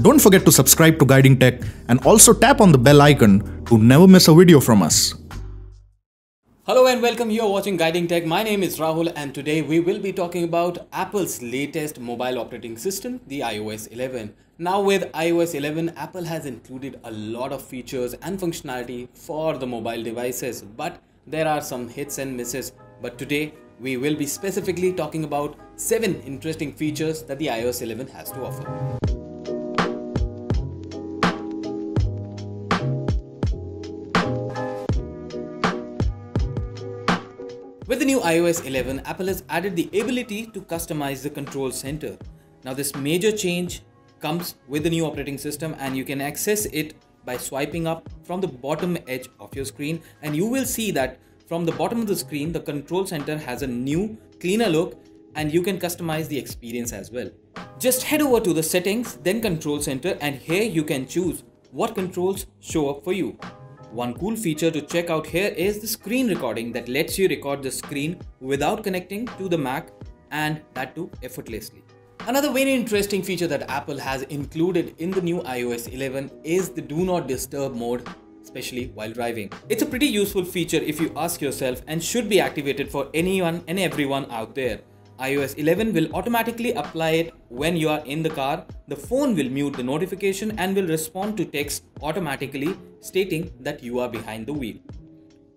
Don't forget to subscribe to Guiding Tech and also tap on the bell icon to never miss a video from us. Hello and welcome. You are watching Guiding Tech. My name is Rahul and today we will be talking about Apple's latest mobile operating system, the iOS 11. Now with iOS 11, Apple has included a lot of features and functionality for the mobile devices, but there are some hits and misses. But today we will be specifically talking about 7 interesting features that the iOS 11 has to offer. With the new iOS 11, Apple has added the ability to customize the control center. Now this major change comes with the new operating system and you can access it by swiping up from the bottom edge of your screen, and you will see that from the bottom of the screen the control center has a new cleaner look and you can customize the experience as well. Just head over to the settings, then control center, and here you can choose what controls show up for you. One cool feature to check out here is the screen recording that lets you record the screen without connecting to the Mac, and that too effortlessly. Another very interesting feature that Apple has included in the new iOS 11 is the Do Not Disturb mode, especially while driving. It's a pretty useful feature if you ask yourself, and should be activated for anyone and everyone out there. iOS 11 will automatically apply it when you are in the car. The phone will mute the notification and will respond to text automatically stating that you are behind the wheel.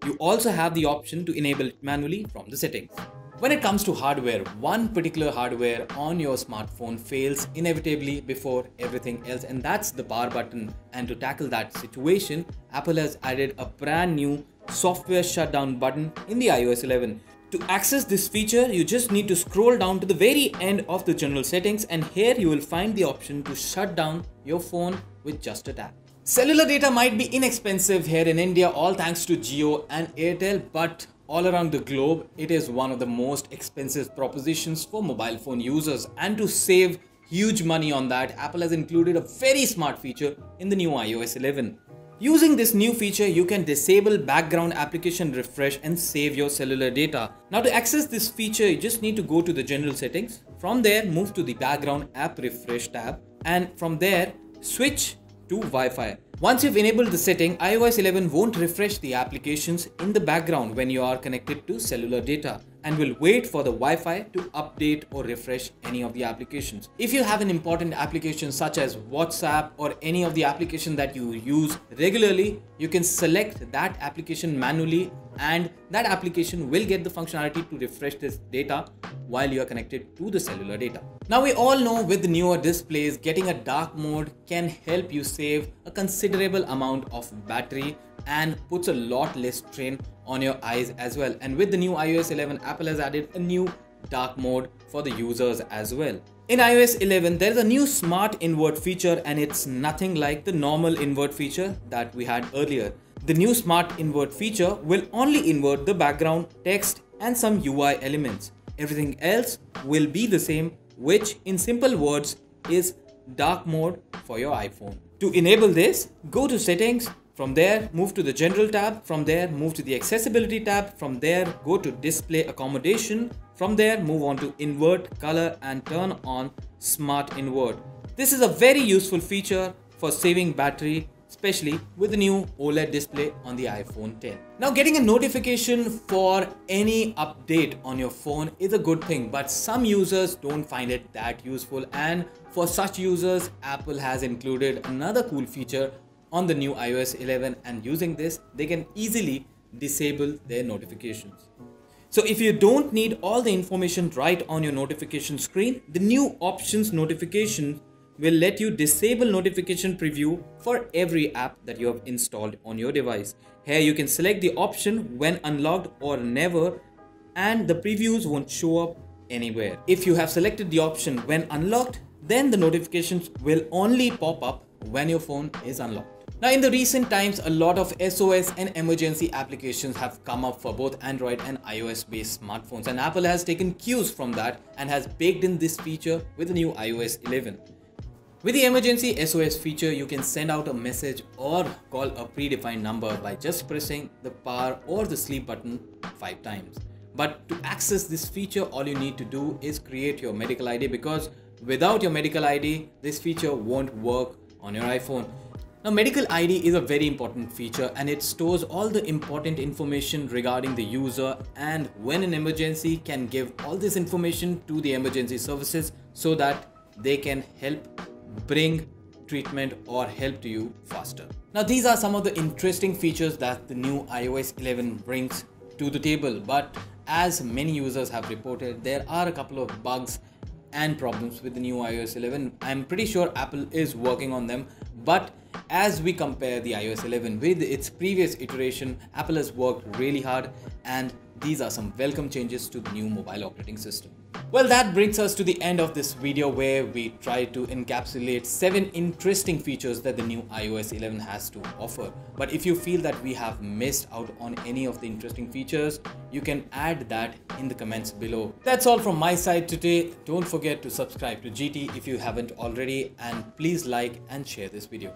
You also have the option to enable it manually from the settings. When it comes to hardware, one particular hardware on your smartphone fails inevitably before everything else, and that's the power button. And to tackle that situation, Apple has added a brand new software shutdown button in the iOS 11. To access this feature, you just need to scroll down to the very end of the general settings, and here you will find the option to shut down your phone with just a tap. Cellular data might be inexpensive here in India, all thanks to Jio and Airtel, but all around the globe, it is one of the most expensive propositions for mobile phone users. And to save huge money on that, Apple has included a very smart feature in the new iOS 11. Using this new feature, you can disable background application refresh and save your cellular data. Now to access this feature, you just need to go to the general settings. From there, move to the background app refresh tab, and from there, switch to Wi-Fi. Once you've enabled the setting, iOS 11 won't refresh the applications in the background when you are connected to cellular data, and will wait for the Wi-Fi to update or refresh any of the applications. If you have an important application such as WhatsApp or any of the application that you use regularly, you can select that application manually, and that application will get the functionality to refresh this data while you are connected to the cellular data. Now we all know with the newer displays, getting a dark mode can help you save a considerable amount of battery and puts a lot less strain on your eyes as well. And with the new iOS 11, Apple has added a new dark mode for the users as well. In iOS 11, there is a new Smart Invert feature, and it's nothing like the normal invert feature that we had earlier. The new Smart Invert feature will only invert the background, text, and some UI elements. Everything else will be the same, which in simple words is dark mode for your iPhone. To enable this, go to settings. From there, move to the general tab. From there, move to the accessibility tab. From there, go to display accommodation. From there, move on to invert color and turn on Smart Invert. This is a very useful feature for saving battery, especially with the new OLED display on the iPhone 10. Now getting a notification for any update on your phone is a good thing, but some users don't find it that useful, and for such users, Apple has included another cool feature on the new iOS 11, and using this, they can easily disable their notifications. So if you don't need all the information right on your notification screen, the new options notification will let you disable notification preview for every app that you have installed on your device. Here you can select the option when unlocked or never, and the previews won't show up anywhere. If you have selected the option when unlocked, then the notifications will only pop up when your phone is unlocked. Now in the recent times, a lot of SOS and emergency applications have come up for both Android and iOS based smartphones, and Apple has taken cues from that and has baked in this feature with the new iOS 11. With the emergency SOS feature, you can send out a message or call a predefined number by just pressing the power or the sleep button 5 times. But to access this feature, all you need to do is create your medical ID, because without your medical ID, this feature won't work on your iPhone. Now, medical ID is a very important feature and it stores all the important information regarding the user, and when an emergency can give all this information to the emergency services so that they can help bring treatment or help to you faster. Now, these are some of the interesting features that the new iOS 11 brings to the table, but as many users have reported, there are a couple of bugs and problems with the new iOS 11. I'm pretty sure Apple is working on them, but as we compare the iOS 11 with its previous iteration, Apple has worked really hard, and these are some welcome changes to the new mobile operating system. Well, that brings us to the end of this video where we try to encapsulate 7 interesting features that the new iOS 11 has to offer. But if you feel that we have missed out on any of the interesting features, you can add that in the comments below. That's all from my side today. Don't forget to subscribe to GT if you haven't already, and please like and share this video.